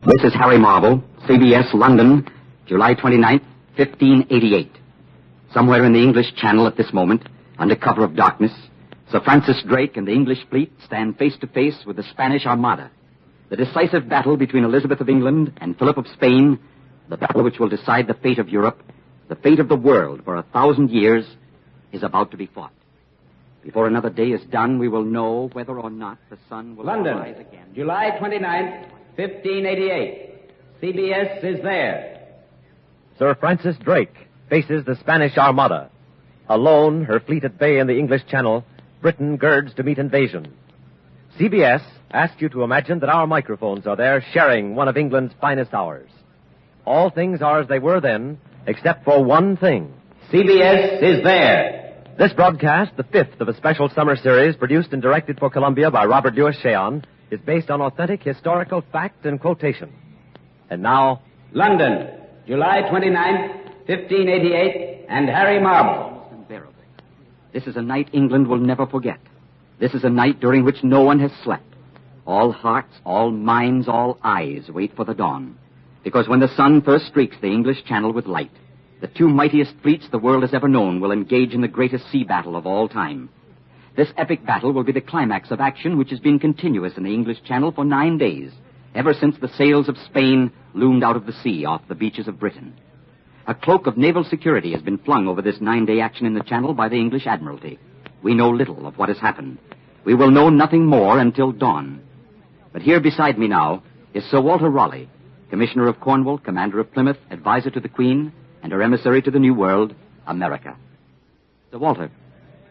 This is Harry Marble, CBS, London, July 29th, 1588. Somewhere in the English Channel at this moment, under cover of darkness, Sir Francis Drake and the English fleet stand face to face with the Spanish Armada. The decisive battle between Elizabeth of England and Philip of Spain, the battle which will decide the fate of Europe, the fate of the world for 1,000 years, is about to be fought. Before another day is done, we will know whether or not the sun will rise again. London, July 29th, 1588. CBS is there. Sir Francis Drake faces the Spanish Armada. Alone, her fleet at bay in the English Channel, Britain girds to meet invasion. CBS asks you to imagine that our microphones are there sharing one of England's finest hours. All things are as they were then, except for one thing. CBS is there. This broadcast, the fifth of a special summer series produced and directed for Columbia by Robert Louis Cheon, is based on authentic historical fact and quotation. And now, London, July 29th, 1588, and Harry Marble. Almost unbearable. This is a night England will never forget. This is a night during which no one has slept. All hearts, all minds, all eyes wait for the dawn. Because when the sun first streaks the English Channel with light, the two mightiest fleets the world has ever known will engage in the greatest sea battle of all time. This epic battle will be the climax of action which has been continuous in the English Channel for 9 days, ever since the sails of Spain loomed out of the sea off the beaches of Britain. A cloak of naval security has been flung over this 9-day action in the Channel by the English Admiralty. We know little of what has happened. We will know nothing more until dawn. But here beside me now is Sir Walter Raleigh, Commissioner of Cornwall, Commander of Plymouth, advisor to the Queen, and her emissary to the New World, America. Sir Walter,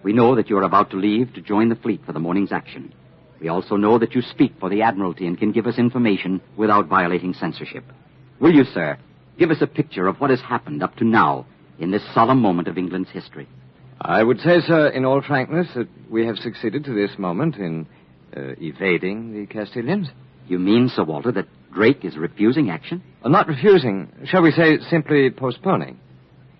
we know that you are about to leave to join the fleet for the morning's action. We also know that you speak for the Admiralty and can give us information without violating censorship. Will you, sir, give us a picture of what has happened up to now in this solemn moment of England's history? I would say, sir, in all frankness, that we have succeeded to this moment in evading the Castilians. You mean, Sir Walter, that Drake is refusing action? Not refusing, shall we say, simply postponing.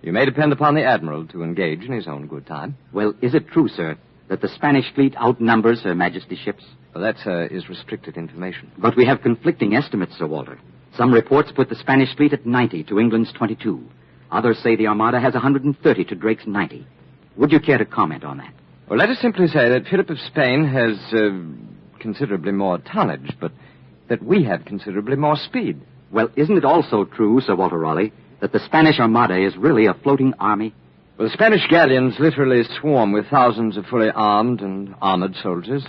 You may depend upon the Admiral to engage in his own good time. Well, is it true, sir, that the Spanish fleet outnumbers Her Majesty's ships? Well, that, sir, is restricted information. But we have conflicting estimates, Sir Walter. Some reports put the Spanish fleet at 90 to England's 22. Others say the Armada has 130 to Drake's 90. Would you care to comment on that? Well, let us simply say that Philip of Spain has considerably more tonnage, but that we have considerably more speed. Well, isn't it also true, Sir Walter Raleigh, that the Spanish Armada is really a floating army? Well, the Spanish galleons literally swarm with thousands of fully armed and armored soldiers.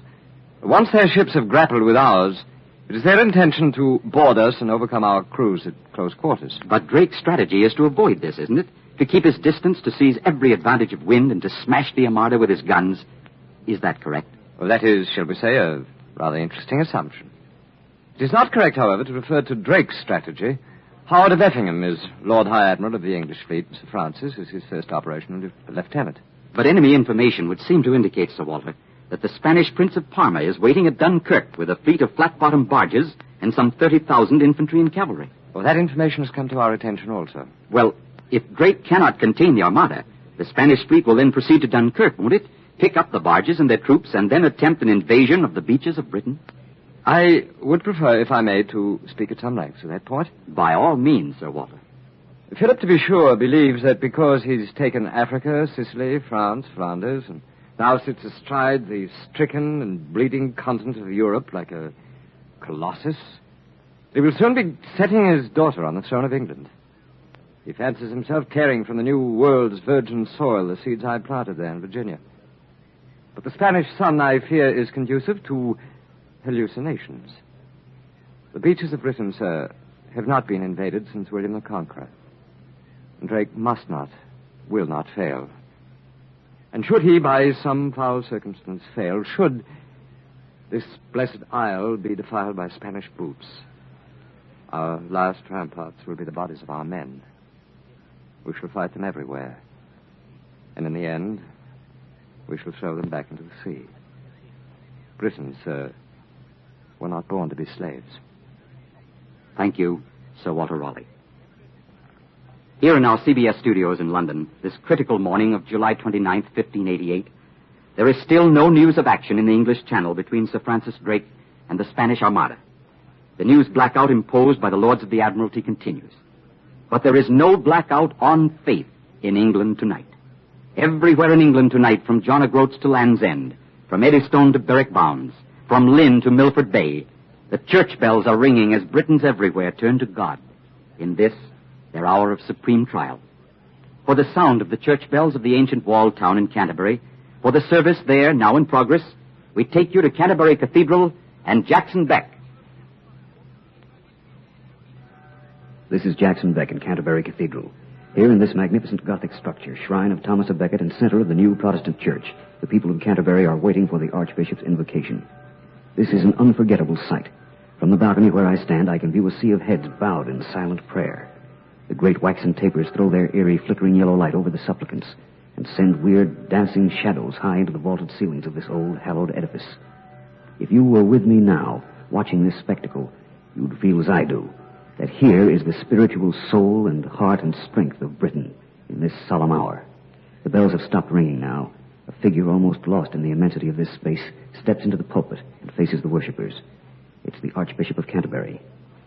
Once their ships have grappled with ours, it is their intention to board us and overcome our crews at close quarters. But Drake's strategy is to avoid this, isn't it? To keep his distance, to seize every advantage of wind, and to smash the Armada with his guns. Is that correct? Well, that is, shall we say, a rather interesting assumption. It is not correct, however, to refer to Drake's strategy. Howard of Effingham is Lord High Admiral of the English fleet. Sir Francis is his first operational lieutenant. But enemy information would seem to indicate, Sir Walter, that the Spanish Prince of Parma is waiting at Dunkirk with a fleet of flat-bottomed barges and some 30,000 infantry and cavalry. Well, that information has come to our attention also. Well, if Drake cannot contain the Armada, the Spanish fleet will then proceed to Dunkirk, won't it? Pick up the barges and their troops and then attempt an invasion of the beaches of Britain? I would prefer, if I may, to speak at some length to that point. By all means, Sir Walter. Philip, to be sure, believes that because he's taken Africa, Sicily, France, Flanders, and now sits astride the stricken and bleeding continent of Europe like a colossus, he will soon be setting his daughter on the throne of England. He fancies himself carrying from the new world's virgin soil the seeds I planted there in Virginia. But the Spanish sun, I fear, is conducive to hallucinations. The beaches of Britain, sir, have not been invaded since William the Conqueror. And Drake must not, will not fail. And should he, by some foul circumstance, fail, should this blessed isle be defiled by Spanish boots, our last ramparts will be the bodies of our men. We shall fight them everywhere. And in the end, we shall throw them back into the sea. Britons, sir, were not born to be slaves. Thank you, Sir Walter Raleigh. Here in our CBS studios in London, this critical morning of July 29th, 1588, there is still no news of action in the English Channel between Sir Francis Drake and the Spanish Armada. The news blackout imposed by the Lords of the Admiralty continues. But there is no blackout on faith in England tonight. Everywhere in England tonight, from John O'Groats to Land's End, from Eddystone to Berwick Bounds, from Lynn to Milford Bay, the church bells are ringing as Britons everywhere turn to God in this, their hour of supreme trial. For the sound of the church bells of the ancient walled town in Canterbury, for the service there, now in progress, we take you to Canterbury Cathedral and Jackson Beck. This is Jackson Beck in Canterbury Cathedral. Here in this magnificent Gothic structure, shrine of Thomas a Becket and center of the new Protestant church, the people of Canterbury are waiting for the Archbishop's invocation. This is an unforgettable sight. From the balcony where I stand, I can view a sea of heads bowed in silent prayer. The great waxen tapers throw their eerie, flickering yellow light over the supplicants and send weird, dancing shadows high into the vaulted ceilings of this old, hallowed edifice. If you were with me now, watching this spectacle, you'd feel as I do, that here is the spiritual soul and heart and strength of Britain in this solemn hour. The bells have stopped ringing now. A figure almost lost in the immensity of this space steps into the pulpit and faces the worshippers. It's the Archbishop of Canterbury.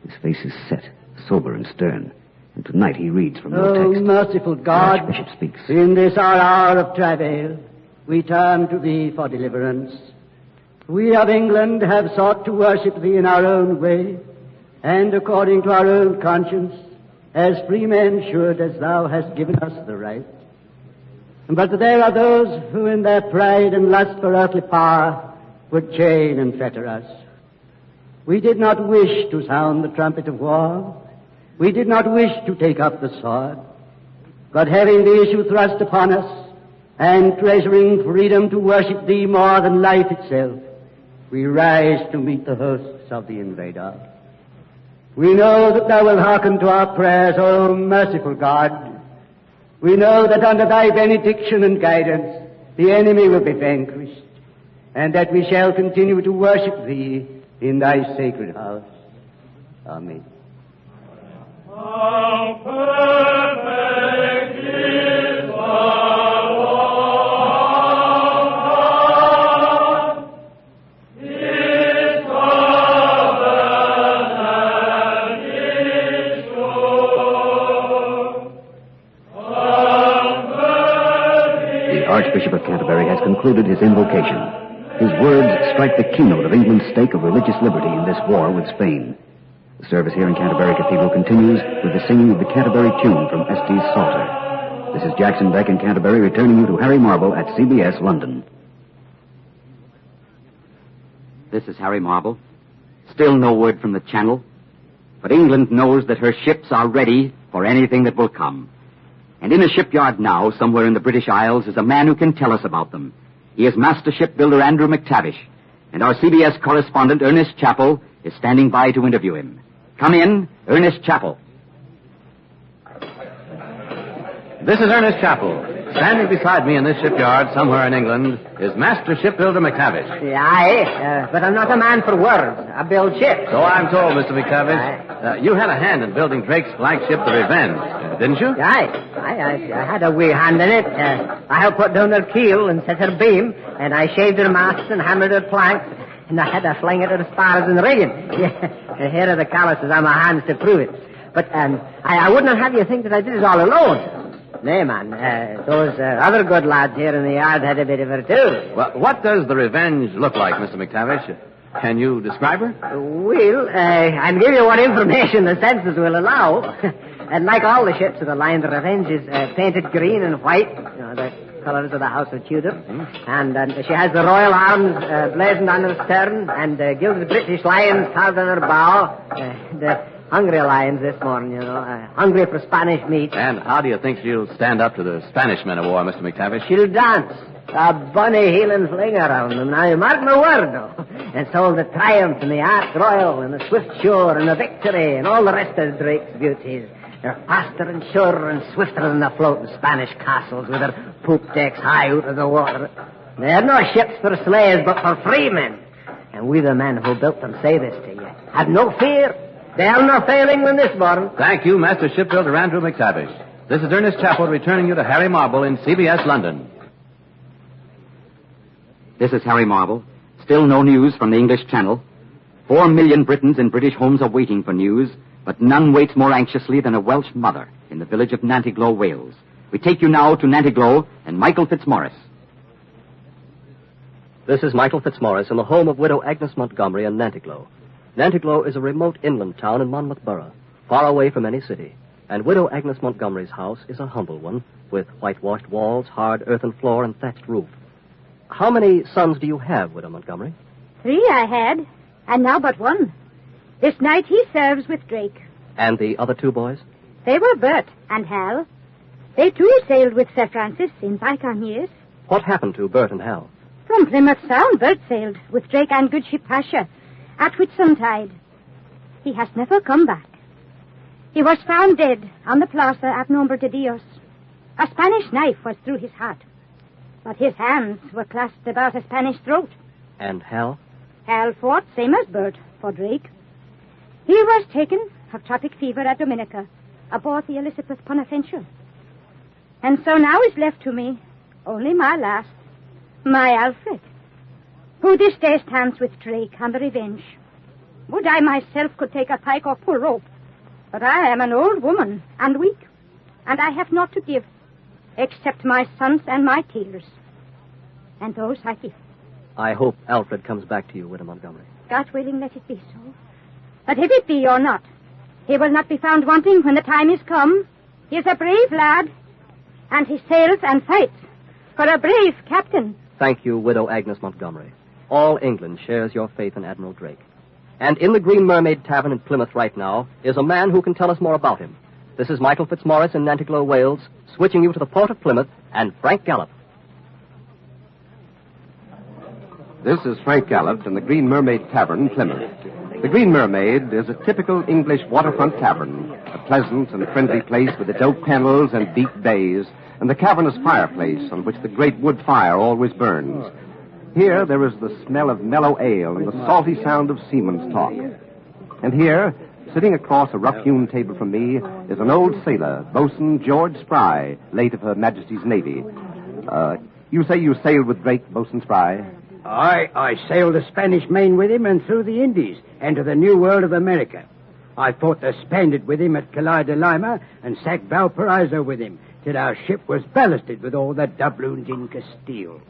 His face is set, sober and stern, and tonight he reads from no text. Oh, merciful God, the Archbishop speaks. In this our hour of travail, we turn to Thee for deliverance. We of England have sought to worship Thee in our own way, and according to our own conscience, as free men should, as Thou hast given us the right. But there are those who in their pride and lust for earthly power would chain and fetter us. We did not wish to sound the trumpet of war. We did not wish to take up the sword. But having the issue thrust upon us, and treasuring freedom to worship Thee more than life itself, we rise to meet the hosts of the invader. We know that Thou wilt hearken to our prayers, O merciful God. We know that under Thy benediction and guidance, the enemy will be vanquished, and that we shall continue to worship Thee in Thy sacred house. Amen. How perfect is the Lord, His covenant is sure. The Archbishop of Canterbury has concluded his invocation. His words strike the keynote of England's stake of religious liberty in this war with Spain. The service here in Canterbury Cathedral continues with the singing of the Canterbury tune from Estes Psalter. This is Jackson Beck in Canterbury, returning you to Harry Marble at CBS London. This is Harry Marble. Still no word from the Channel, but England knows that her ships are ready for anything that will come. And in a shipyard now, somewhere in the British Isles, is a man who can tell us about them. He is Master Shipbuilder Andrew McTavish, and our CBS correspondent Ernest Chappell is standing by to interview him. Come in, Ernest Chappell. This is Ernest Chappell. Standing beside me in this shipyard somewhere in England is Master Shipbuilder McTavish. Aye, but I'm not a man for words. I build ships. So I'm told, Mr. McTavish. You had a hand in building Drake's flagship, the Revenge, didn't you? Aye. I had a wee hand in it. I helped put down her keel and set her beam, and I shaved her masts and hammered her planks, and I had to fling it to the spars and rigging. Here are the calluses on my hands to prove it. But I wouldn't have you think that I did it all alone. Nay, man, those other good lads here in the yard had a bit of her, too. Well, what does the Revenge look like, Mr. McTavish? Can you describe her? Well, I'll give you what information the census will allow. And like all the ships of the line, the Revenge is painted green and white, the colours of the House of Tudor. Mm-hmm. And she has the royal arms blazoned on her stern, and gilded British lions carved on her bow. The hungry lions this morning, hungry for Spanish meat. And how do you think she'll stand up to the Spanish men of war, Mr. McTavish? She'll dance. A bunny heel and fling around them. Now, you mark my word, though. And so the Triumph and the Ark Royal and the Swift Shore and the Victory and all the rest of Drake's beauties. They're faster and surer and swifter than the floating Spanish castles with their poop decks high out of the water. They're no ships for slaves, but for free men. And we, the men who built them, say this to you. Have no fear. They're no failing when this morning. Thank you, Master Shipbuilder Andrew McTavish. This is Ernest Chappell returning you to Harry Marble in CBS London. This is Harry Marble. Still no news from the English Channel. 4 million Britons in British homes are waiting for news, but none waits more anxiously than a Welsh mother in the village of Nantiglow, Wales. We take you now to Nantiglow and Michael Fitzmaurice. This is Michael Fitzmaurice in the home of widow Agnes Montgomery in Nantiglow. Nantiglow is a remote inland town in Monmouth Borough, far away from any city. And widow Agnes Montgomery's house is a humble one, with whitewashed walls, hard earthen floor, and thatched roof. How many sons do you have, widow Montgomery? 3 I had, and now but 1. This night he serves with Drake. And the other 2 boys? They were Bert and Hal. They too sailed with Sir Francis in bygone years. What happened to Bert and Hal? From Plymouth Sound, Bert sailed with Drake and good ship Pasha at Whitsuntide. He has never come back. He was found dead on the plaza at Nombre de Dios. A Spanish knife was through his heart, but his hands were clasped about a Spanish throat. And Hal? Hal fought, same as Bert, for Drake. He was taken of tropic fever at Dominica, aboard the Elizabeth Bonaventure. And so now is left to me only my last, my Alfred, who this day stands with Drake on the Revenge. Would I myself could take a pike or pull rope, but I am an old woman and weak, and I have naught to give, except my sons and my tears. And those I give. I hope Alfred comes back to you, widow Montgomery. God willing, let it be so. But if it be or not, he will not be found wanting when the time is come. He is a brave lad, and he sails and fights for a brave captain. Thank you, widow Agnes Montgomery. All England shares your faith in Admiral Drake. And in the Green Mermaid Tavern in Plymouth right now is a man who can tell us more about him. This is Michael Fitzmaurice in Nantiglow, Wales, switching you to the port of Plymouth and Frank Gallop. This is Frank Gallop in the Green Mermaid Tavern, Plymouth. The Green Mermaid is a typical English waterfront tavern, a pleasant and friendly place with its oak panels and deep bays, and the cavernous fireplace on which the great wood fire always burns. Here there is the smell of mellow ale and the salty sound of seaman's talk. And here, sitting across a rough-hewn table from me, is an old sailor, Boatswain George Spry, late of Her Majesty's Navy. You say you sailed with Drake, Boatswain Spry? I sailed the Spanish Main with him and through the Indies and to the New World of America. I fought the Spaniard with him at Calais de Lima and sacked Valparaiso with him till our ship was ballasted with all the doubloons in Castile.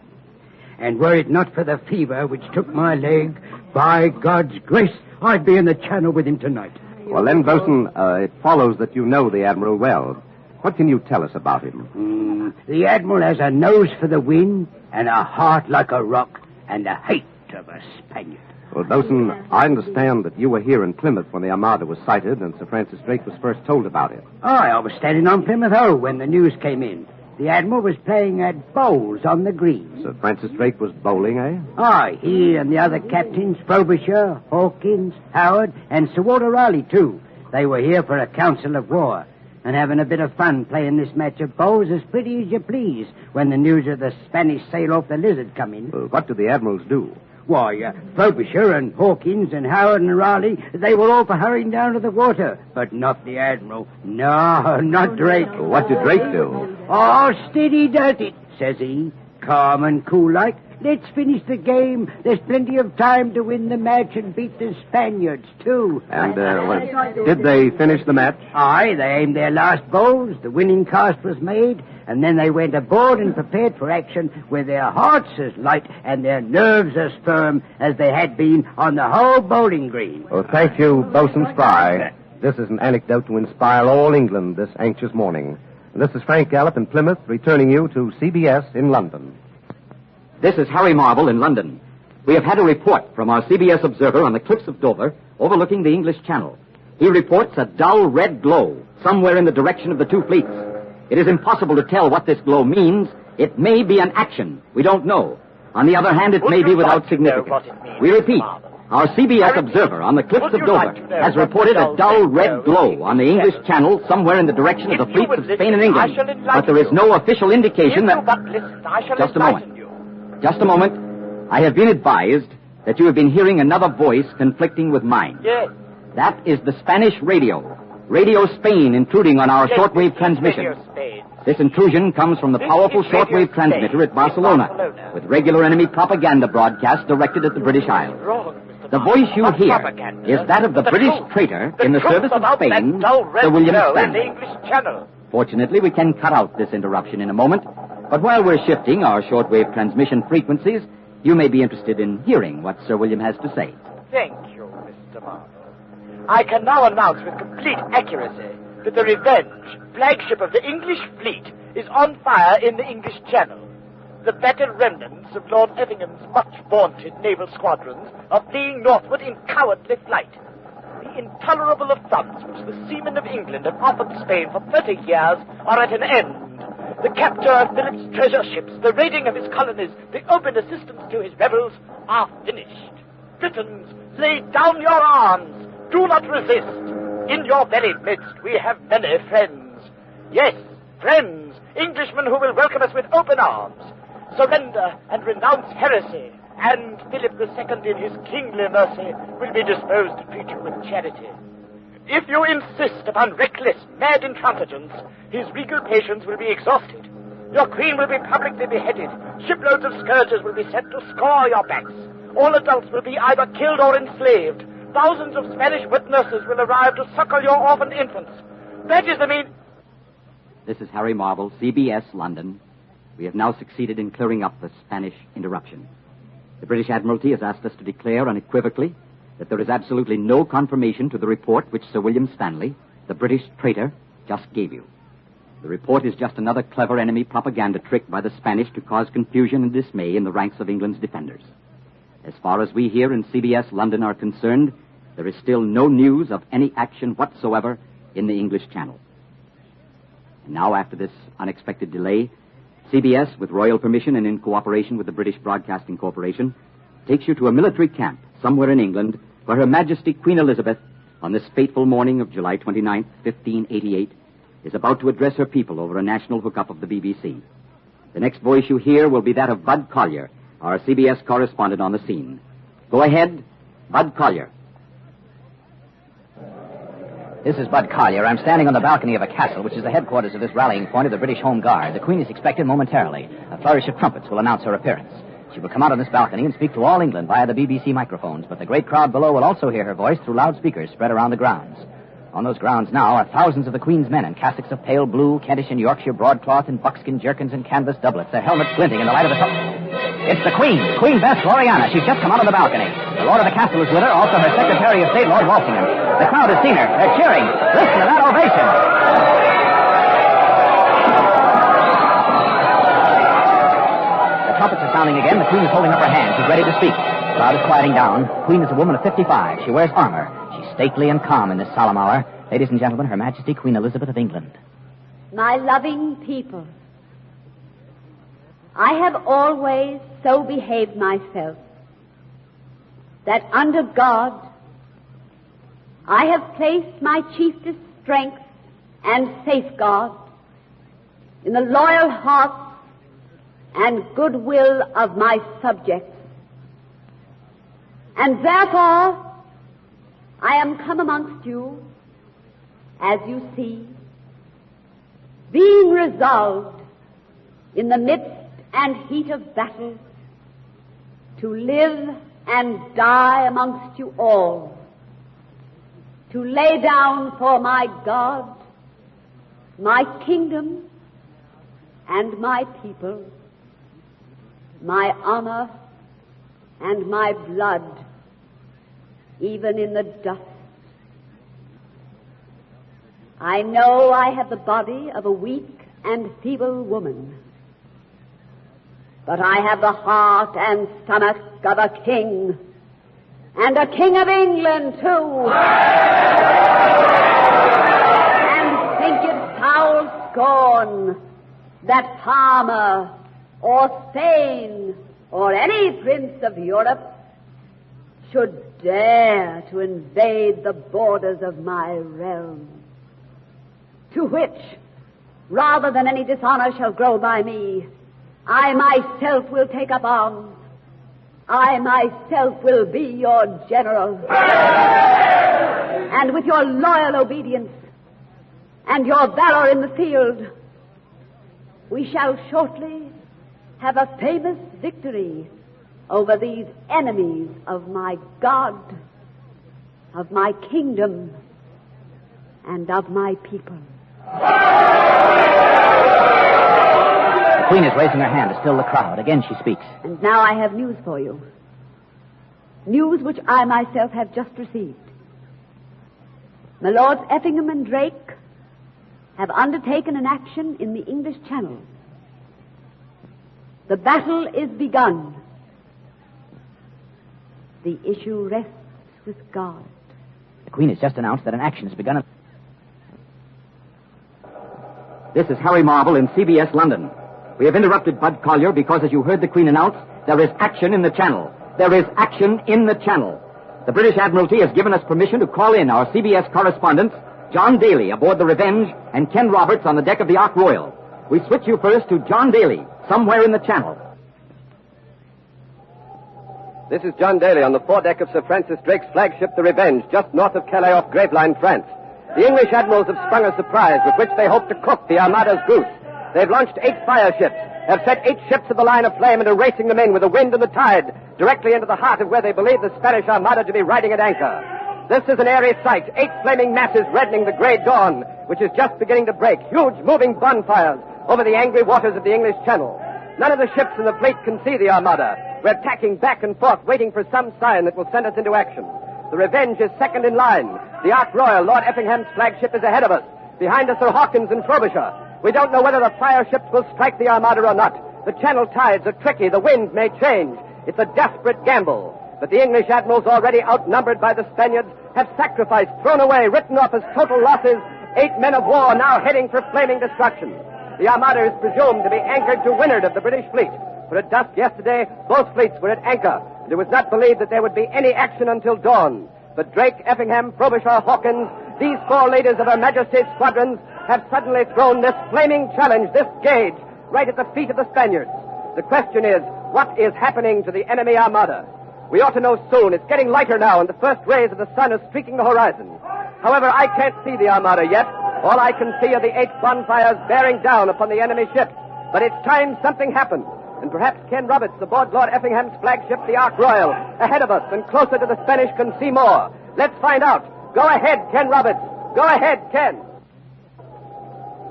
And were it not for the fever which took my leg, by God's grace, I'd be in the Channel with him tonight. Well, then, Boatswain, it follows that you know the Admiral well. What can you tell us about him? The Admiral has a nose for the wind and a heart like a rock and the hate of a Spaniard. Well, Boatswain, I understand that you were here in Plymouth when the Armada was sighted and Sir Francis Drake was first told about it. I was standing on Plymouth Hoe when the news came in. The Admiral was playing at bowls on the green. Sir Francis Drake was bowling, eh? Aye, he and the other captains, Frobisher, Hawkins, Howard, and Sir Walter Raleigh, too. They were here for a council of war and having a bit of fun playing this match of bowls as pretty as you please when the news of the Spanish sail off the Lizard come in. What did the admirals do? Why, Frobisher and Hawkins and Howard and Raleigh, they were all for hurrying down to the water, but not the Admiral. No, not Drake. What did Drake do? Oh, steady does it, says he, calm and cool like. Let's finish the game. There's plenty of time to win the match and beat the Spaniards, too. And, did they finish the match? Aye, they aimed their last bowls, the winning cast was made, and then they went aboard and prepared for action with their hearts as light and their nerves as firm as they had been on the whole bowling green. Well, thank you, Boatswain Spry. This is an anecdote to inspire all England this anxious morning. This is Frank Gallop in Plymouth, returning you to CBS in London. This is Harry Marble in London. We have had a report from our CBS observer on the cliffs of Dover overlooking the English Channel. He reports a dull red glow somewhere in the direction of the two fleets. It is impossible to tell what this glow means. It may be an action. We don't know. On the other hand, it may be without significance. We repeat, our CBS observer on the cliffs of Dover has reported a dull red glow on the English Channel somewhere in the direction of the fleets of Spain and England. But there is no official indication that... Just a moment. I have been advised that you have been hearing another voice conflicting with mine. Yes. That is the Spanish radio. Radio Spain intruding on our shortwave transmissions. This intrusion comes from the powerful shortwave transmitter at Barcelona, with regular enemy propaganda broadcasts directed at the British Isles. The voice you of hear propaganda. is that of the The British truth. traitor The in the truth service of about Spain, that dull red Sir William glow in the Stanley. English Channel. Fortunately, we can cut out this interruption in a moment. But while we're shifting our shortwave transmission frequencies, you may be interested in hearing what Sir William has to say. Thank you, Mr. Marvel. I can now announce with complete accuracy that the Revenge, flagship of the English fleet, is on fire in the English Channel. The battered remnants of Lord Effingham's much-vaunted naval squadrons are fleeing northward in cowardly flight. The intolerable affronts which the seamen of England have offered Spain for 30 years are at an end. The capture of Philip's treasure ships, the raiding of his colonies, the open assistance to his rebels are finished. Britons, lay down your arms. Do not resist. In your very midst we have many friends. Yes, friends, Englishmen who will welcome us with open arms. Surrender and renounce heresy, and Philip II in his kingly mercy will be disposed to treat you with charity. If you insist upon reckless, mad intransigence, his regal patience will be exhausted. Your queen will be publicly beheaded. Shiploads of scourges will be sent to scour your backs. All adults will be either killed or enslaved. Thousands of Spanish witnesses will arrive to suckle your orphaned infants. That is the mean... This is Harry Marvel, CBS, London. We have now succeeded in clearing up the Spanish interruption. The British Admiralty has asked us to declare unequivocally that there is absolutely no confirmation to the report which Sir William Stanley, the British traitor, just gave you. The report is just another clever enemy propaganda trick by the Spanish to cause confusion and dismay in the ranks of England's defenders. As far as we here in CBS London are concerned, there is still no news of any action whatsoever in the English Channel. And now, after this unexpected delay, CBS, with royal permission and in cooperation with the British Broadcasting Corporation, takes you to a military camp somewhere in England where Her Majesty Queen Elizabeth, on this fateful morning of July 29th, 1588, is about to address her people over a national hookup of the BBC. The next voice you hear will be that of Bud Collyer, our CBS correspondent on the scene. Go ahead, Bud Collyer. This is Bud Collyer. I'm standing on the balcony of a castle, which is the headquarters of this rallying point of the British Home Guard. The Queen is expected momentarily. A flourish of trumpets will announce her appearance. She will come out on this balcony and speak to all England via the BBC microphones, but the great crowd below will also hear her voice through loudspeakers spread around the grounds. On those grounds now are thousands of the Queen's men in cassocks of pale blue, Kentish and Yorkshire broadcloth, and buckskin jerkins and canvas doublets, their helmets glinting in the light of the sun. It's the Queen, Queen Bess Gloriana. She's just come out on the balcony. The Lord of the Castle is with her, also her Secretary of State, Lord Walsingham. The crowd has seen her. They're cheering. Listen to that ovation. The trumpets are sounding again. The Queen is holding up her hand. She's ready to speak. The crowd is quieting down. The Queen is a woman of 55. She wears armor. She's stately and calm in this solemn hour. Ladies and gentlemen, Her Majesty Queen Elizabeth of England. My loving people, I have always so behaved myself that under God I have placed my chiefest strength and safeguard in the loyal hearts and goodwill of my subjects. And therefore I am come amongst you, as you see, being resolved in the midst and heat of battle to live and die amongst you all, to lay down for my God, my kingdom, and my people, my honor and my blood, even in the dust. I know I have the body of a weak and feeble woman, but I have the heart and stomach of a king, and a king of England, too. And think it foul scorn that Parma or Spain or any prince of Europe should dare to invade the borders of my realm, to which, rather than any dishonor shall grow by me, I myself will take up arms. I myself will be your general. And with your loyal obedience and your valor in the field, we shall shortly have a famous victory over these enemies of my God, of my kingdom, and of my people. The Queen is raising her hand to still the crowd. Again she speaks. And now I have news for you. News which I myself have just received. My Lords Effingham and Drake have undertaken an action in the English Channel. The battle is begun. The issue rests with God. The Queen has just announced that an action has begun. This is Harry Marble in CBS London. We have interrupted Bud Collyer because, as you heard the Queen announce, there is action in the Channel. There is action in the Channel. The British Admiralty has given us permission to call in our CBS correspondents, John Daly aboard the Revenge and Ken Roberts on the deck of the Ark Royal. We switch you first to John Daly, somewhere in the Channel. This is John Daly on the foredeck of Sir Francis Drake's flagship, the Revenge, just north of Calais off Gravelines, France. The English admirals have sprung a surprise with which they hope to cook the Armada's goose. They've launched 8 fire ships, have set 8 ships of the line of flame and are racing them in with the wind and the tide directly into the heart of where they believe the Spanish Armada to be riding at anchor. This is an airy sight, 8 flaming masses reddening the grey dawn, which is just beginning to break, huge moving bonfires over the angry waters of the English Channel. None of the ships in the fleet can see the Armada. We're tacking back and forth, waiting for some sign that will send us into action. The Revenge is second in line. The Ark Royal, Lord Effingham's flagship, is ahead of us. Behind us are Hawkins and Frobisher. We don't know whether the fire ships will strike the Armada or not. The Channel tides are tricky. The wind may change. It's a desperate gamble. But the English admirals, already outnumbered by the Spaniards, have sacrificed, thrown away, written off as total losses, 8 men of war now heading for flaming destruction. The Armada is presumed to be anchored to windward of the British fleet. For at dusk yesterday, both fleets were at anchor, and it was not believed that there would be any action until dawn. But Drake, Effingham, Frobisher, Hawkins, these 4 leaders of Her Majesty's squadrons, have suddenly thrown this flaming challenge, this gauge, right at the feet of the Spaniards. The question is, what is happening to the enemy Armada? We ought to know soon. It's getting lighter now, and the first rays of the sun are streaking the horizon. However, I can't see the Armada yet. All I can see are the 8 bonfires bearing down upon the enemy ships. But it's time something happened. And perhaps Ken Roberts, aboard Lord Effingham's flagship, the Ark Royal, ahead of us and closer to the Spanish, can see more. Let's find out. Go ahead, Ken Roberts. Go ahead, Ken.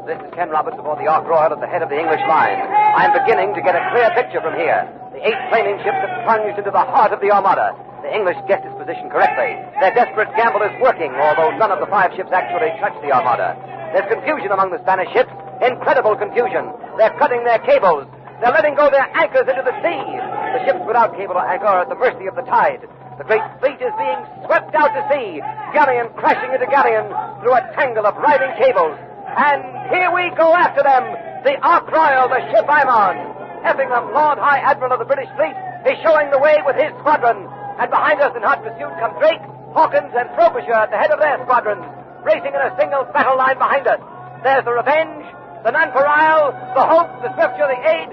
This is Ken Roberts aboard the Ark Royal at the head of the English line. I'm beginning to get a clear picture from here. The 8 flaming ships have plunged into the heart of the Armada. The English guessed its position correctly. Their desperate gamble is working, although none of the 5 ships actually touch the Armada. There's confusion among the Spanish ships. Incredible confusion. They're cutting their cables. They're letting go their anchors into the sea. The ships without cable or anchor are at the mercy of the tide. The great fleet is being swept out to sea, galleon crashing into galleon through a tangle of riding cables. And here we go after them. The Ark Royal, the ship I'm on. Effingham, Lord High Admiral of the British fleet, is showing the way with his squadron. And behind us in hot pursuit come Drake, Hawkins, and Frobisher at the head of their squadrons, racing in a single battle line behind us. There's the Revenge, the Nonpareil, the Hope, the Swiftsure, the Aid.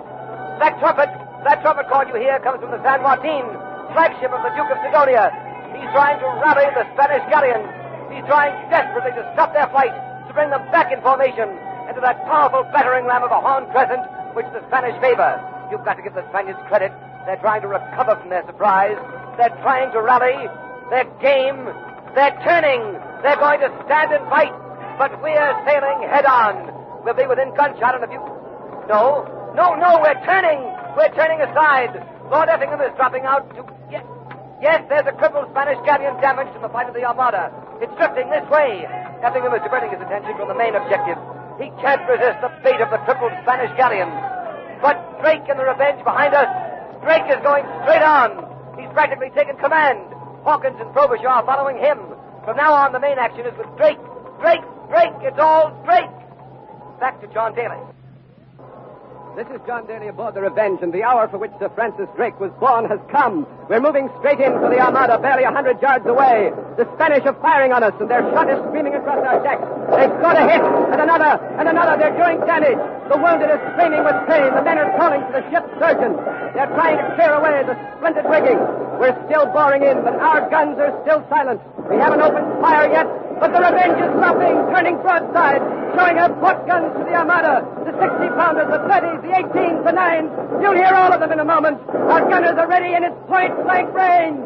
That trumpet call you hear comes from the San Martin, flagship of the Duke of Sidonia. He's trying to rally the Spanish galleons. He's trying desperately to stop their flight, to bring them back in formation into that powerful battering ram of a Horn Crescent which the Spanish favor. You've got to give the Spaniards credit. They're trying to recover from their surprise. They're trying to rally. They're game. They're turning. They're going to stand and fight. But we're sailing head on. We'll be within gunshot in a few... No, we're turning. We're turning aside. Lord Effingham is dropping out to... Yes, there's a crippled Spanish galleon damaged in the fight of the Armada. It's drifting this way. Effingham is diverting his attention from the main objective. He can't resist the fate of the crippled Spanish galleon. But Drake and the Revenge behind us. Drake is going straight on. He's practically taken command. Hawkins and Frobisher are following him. From now on, the main action is with Drake. Drake! It's all Drake! Back to John Daly. This is John Daly aboard the Revenge, and the hour for which Sir Francis Drake was born has come. We're moving straight in for the Armada, barely 100 yards away. The Spanish are firing on us, and their shot is screaming across our decks. They've got a hit, and another. They're doing damage. The wounded are screaming with pain. The men are calling for the ship's surgeon. They're trying to clear away the splintered rigging. We're still boring in, but our guns are still silent. We haven't opened fire yet, But the Revenge is stopping, turning broadside, showing her port guns to the Armada, the 60-pounders, the 30s, the 18s, the 9s. You'll hear all of them in a moment. Our gunners are ready in its point-blank range.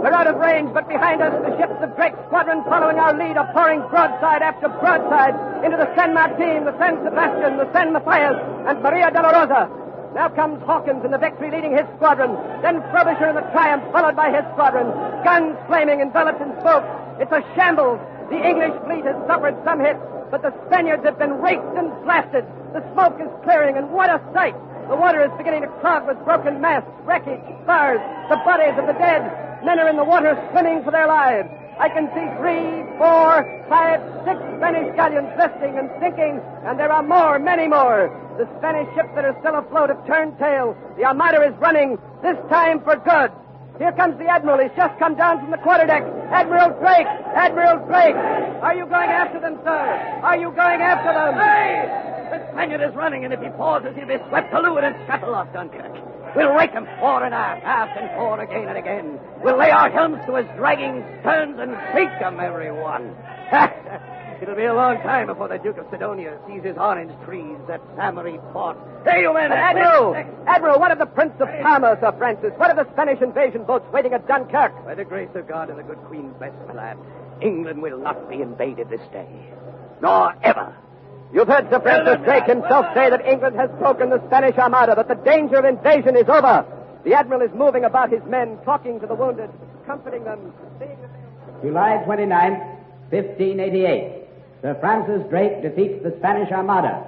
We're out of range, but behind us, the ships of Drake's squadron following our lead are pouring broadside after broadside into the San Martin, the San Sebastian, the San Matthias, and Maria de la Rosa. Now comes Hawkins in the Victory leading his squadron, then Frobisher in the Triumph followed by his squadron. Guns flaming, enveloped in smoke. It's a shambles. The English fleet has suffered some hits, but the Spaniards have been raked and blasted. The smoke is clearing, and what a sight! The water is beginning to clog with broken masts, wreckage, spars, the bodies of the dead. Men are in the water swimming for their lives. I can see 3, 4, 5, 6 Spanish galleons listing and sinking, and there are more, many more. The Spanish ships that are still afloat have turned tail. The Armada is running, this time for good. Here comes the Admiral. He's just come down from the quarterdeck. Admiral Drake! Admiral Drake! Are you going after them, sir? Are you going after them? Hey! The Spaniard is running, and if he pauses, he'll be swept to leeward and scuttle off Dunkirk. We'll rake him fore and aft and fore again and again. We'll lay our helms to his dragging sterns and sink them, everyone. It'll be a long time before the Duke of Sidonia sees his orange trees at Samari Port. Hey, you men! Admiral, what of the Prince of Parma, Sir Francis? What of the Spanish invasion boats waiting at Dunkirk? By the grace of God and the good Queen's bless, my lad, England will not be invaded this day. Nor ever. You've heard Sir Francis Drake himself say that England has broken the Spanish Armada, that the danger of invasion is over. The Admiral is moving about his men, talking to the wounded, comforting them, seeing that they... July 29, 1588. Sir Francis Drake defeats the Spanish Armada,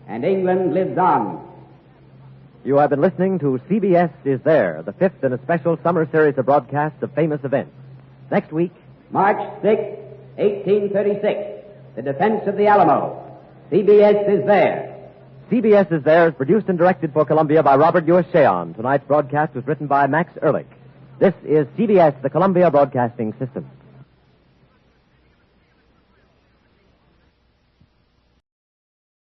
and England lives on. You have been listening to CBS Is There, the fifth in a special summer series of broadcasts of famous events. Next week, March 6, 1836, the defense of the Alamo. CBS Is There. CBS Is There is produced and directed for Columbia by Robert Ewing Sheon. Tonight's broadcast was written by Max Ehrlich. This is CBS, the Columbia Broadcasting System.